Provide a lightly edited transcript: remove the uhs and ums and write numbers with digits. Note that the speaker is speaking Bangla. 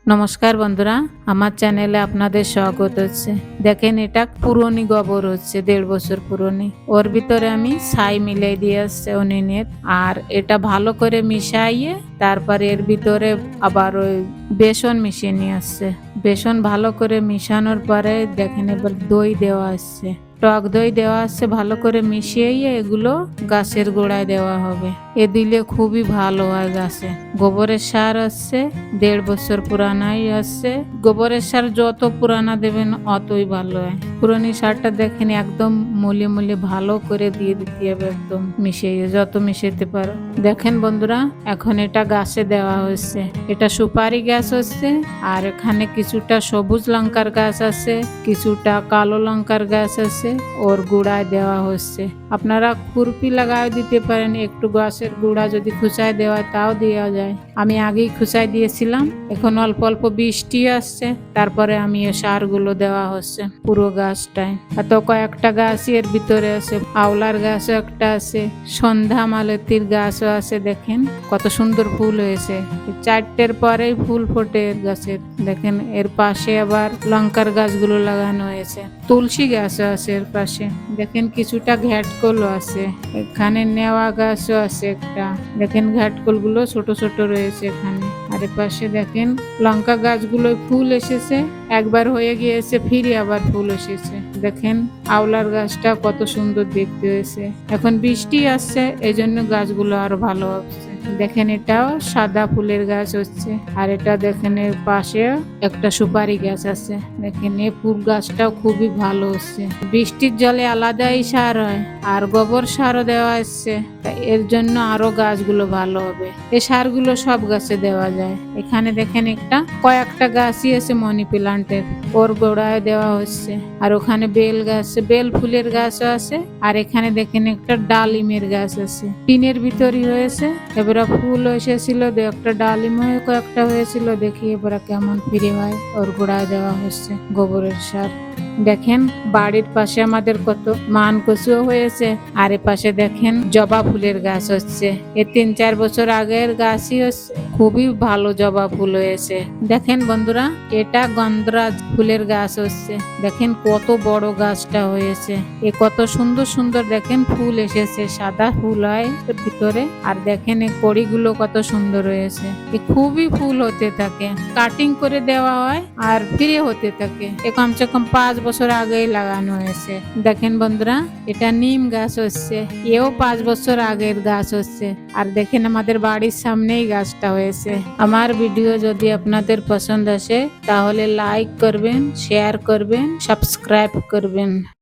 নমস্কার বন্ধুরা, আমার চ্যানেলে আপনাদের স্বাগত হচ্ছে। দেখেন এটা পুরনো গোবর হচ্ছে, 1.5 বছর পুরনো। ওর ভিতরে আমি ছাই মিলাই দিয়ে আসছে অনিনের, আর এটা ভালো করে মিশাইয়ে তারপরে এর ভিতরে আবার ওই বেসন মিশিয়ে নিয়ে আসছে। বেসন ভালো করে মিশানোর পরে দেখেন এবার দই দেওয়া আসছে, টক দই দেওয়া আছে। ভালো করে মিশিয়ে এগুলো গাছের গোড়ায় দেওয়া হবে। এ দিলে খুবই ভালো হয় গাছে। গোবরের সার আসছে, 1.5 বছর পুরানাই আসছে। গোবরের সার যত পুরানা দেবেন অতই ভালো হয়। পুরানি সারটা দেখেন একদম মলে মলে ভালো করে দিয়ে দিতে হবে, একদম মিশিয়ে যত মিশাইতে পারো। দেখেন বন্ধুরা, এখন এটা গাছে দেওয়া হচ্ছে। এটা সুপারি গাছ হচ্ছে, আর এখানে কিছুটা সবুজ লঙ্কার গাছ আছে, কিছুটা কালো লঙ্কার গাছ আছে। ওর গুড়ায় দেওয়া হচ্ছে। আপনারা খুরপি লাগাও দিতে পারেন, একটু গাছের গুঁড়া যদি খুচায় দেওয়া তাও দেওয়া যায়। আমি আগেই খুচাই দিয়েছিলাম। এখন অল্প অল্প বৃষ্টি আসছে, তারপরে আমি এই সারগুলো দেওয়া হচ্ছে পুরো গাছটায়। এত কয়েকটা গাছই এর ভিতরে আছে। আওলার গাছও একটা আছে, সন্ধ্যা মালতীর গাছও আছে। দেখেন কত সুন্দর ফুল হয়েছে। 4টের পরেই ফুল ফোটে এর গাছের। দেখেন এর পাশে আবার লঙ্কার গাছগুলো লাগানো হয়েছে। তুলসী গাছও আছে এর পাশে। দেখেন কিছুটা ঘ্যাটকলও আছে। এখানে নেওয়া গাছও আছে একটা। দেখেন ঘ্যাটকল গুলো ছোট ছোট রয়েছে এখানে। আর এর পাশে দেখেন লঙ্কা গাছগুলো ফুল এসেছে, একবার হয়ে গিয়েছে, ফিরে আবার ফুল এসেছে। দেখেন আওলার গাছটা কত সুন্দর দেখতে হয়েছে। এখন বৃষ্টি আসছে, এই জন্য গাছগুলো আরো ভালো হচ্ছে। দেখেন এটাও সাদা ফুলের গাছ হচ্ছে। আর এটা দেখেন এর পাশে একটা সুপারি গাছ আছে। দেখেন এই ফুল গাছটাও খুবই ভালো হচ্ছে। বৃষ্টির জলে আলাদাই সার হয়, আর গোবর সারও দেওয়া হচ্ছে। এর জন্য আরো গাছগুলো ভালো হবে। এই সারগুলো সব গাছে দেওয়া যায়। এখানে দেখেন কয়েকটা গাছই আছে মানি প্লান্টের, ওর গোড়ায় দেওয়া হচ্ছে। আর ওখানে বেল গাছ, বেল ফুলের গাছও আছে। আর এখানে দেখেন একটা ডালিমের গাছ আছে, টিনের ভিতরই হয়েছে। এবার ফুল এসেছিল, একটা ডালিম হয়ে কয়েকটা হয়েছিল। দেখি এবার কেমন ফিরে হয়। ওর গোড়ায় দেওয়া হচ্ছে গোবরের সার। দেখেন বাড়ির পাশে আমাদের কত মান কচুও হয়েছে। আর এ পাশে দেখেন জবা ফুলের গাছ হচ্ছে। এ 3-4 বছর আগের গাছই হচ্ছে, খুবই ভালো জবা ফুল হয়েছে। দেখেন বন্ধুরা, এটা গন্ধরাজ ফুলের গাছ হচ্ছে। দেখেন কত বড় গাছটা হয়েছে। এ কত সুন্দর সুন্দর দেখেন ফুল এসেছে, সাদা ফুল হয় এর ভিতরে। আর দেখেন এই কড়িগুলো কত সুন্দর হয়েছে। এ খুবই ফুল হতে থাকে, কাটিং করে দেওয়া হয় আর ফিরে হতে থাকে। এ কমসে কম 5 বছর আগেই লাগানো হয়েছে। দেখেন বন্ধুরা, এটা নিম গাছ হচ্ছে। এও 5 বছর আগের গাছ হচ্ছে। আর দেখেন আমাদের বাড়ির সামনেই গাছটা হয়েছে। আমার ভিডিও যদি আপনাদের পছন্দ আসে তাহলে লাইক করবেন, শেয়ার করবেন, সাবস্ক্রাইব করবেন।